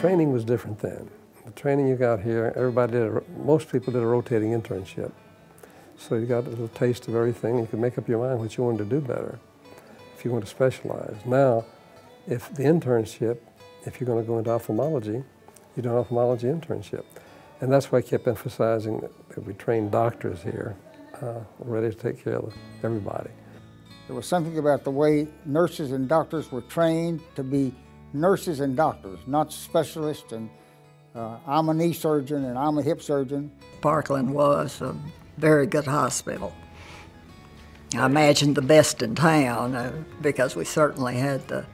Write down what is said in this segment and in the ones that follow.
training was different then. The training you got here, most people did a rotating internship. So you got a little taste of everything. You could make up your mind what you wanted to do better if you want to specialize. Now, if the internship, if you're going to go into ophthalmology, you do an ophthalmology internship. And that's why I kept emphasizing that we train doctors here, ready to take care of everybody. There was something about the way nurses and doctors were trained to be nurses and doctors, not specialists and I'm a knee surgeon and I'm a hip surgeon. Parkland was a very good hospital. I imagine the best in town because we certainly had the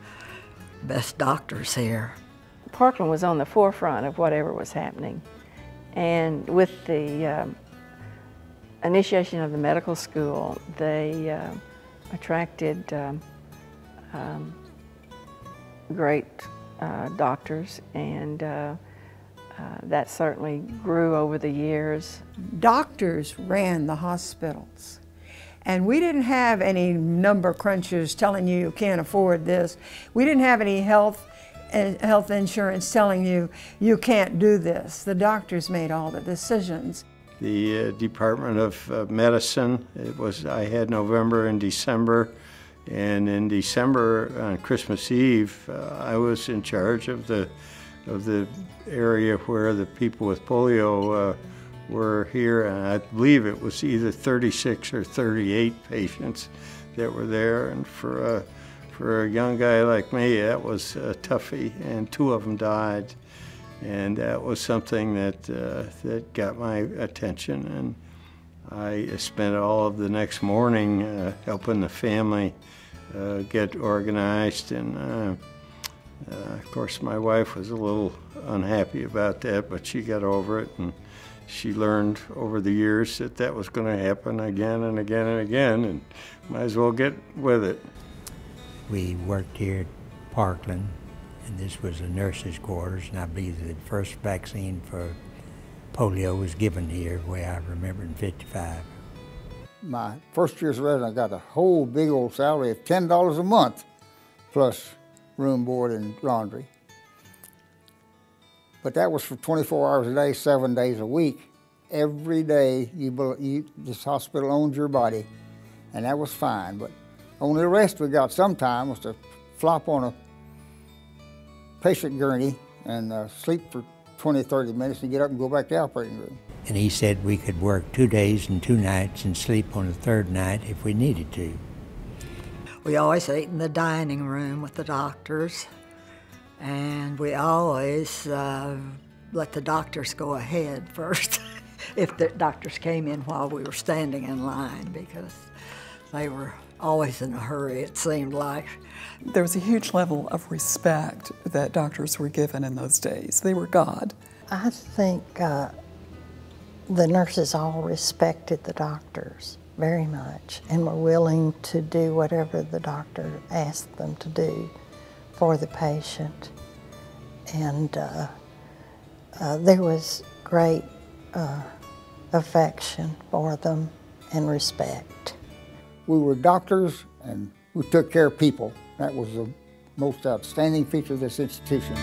best doctors here. Parkland was on the forefront of whatever was happening. And with the initiation of the medical school, they attracted great doctors, and that certainly grew over the years. Doctors ran the hospitals, and we didn't have any number crunchers telling you can't afford this. We didn't have any health insurance telling you you can't do this. The doctors made all the decisions. The Department of Medicine, I had November and December, and in December on Christmas Eve I was in charge of the area where the people with polio were here, and I believe it was either 36 or 38 patients that were there, and for a young guy like me, that was a toughie, and 2 of them died. And that was something that got my attention, and I spent all of the next morning helping the family get organized, and of course my wife was a little unhappy about that, but she got over it, and she learned over the years that that was going to happen again and again and again, and might as well get with it. We worked here at Parkland, and this was the nurses' quarters, and I believe the first vaccine for polio was given here, the way I remember, in '55. My first year's resident, I got a whole big old salary of $10 a month, plus room, board, and laundry. But that was for 24 hours a day, 7 days a week. Every day, this hospital owns your body, and that was fine. But only the rest we got sometime was to flop on a patient gurney and sleep for 20, 30 minutes and get up and go back to the operating room. And he said we could work 2 days and 2 nights and sleep on the 3rd night if we needed to. We always ate in the dining room with the doctors, and we always let the doctors go ahead first if the doctors came in while we were standing in line, because they were always in a hurry, it seemed like. There was a huge level of respect that doctors were given in those days. They were God. I think the nurses all respected the doctors very much and were willing to do whatever the doctor asked them to do for the patient. And there was great affection for them and respect. We were doctors and we took care of people. That was the most outstanding feature of this institution.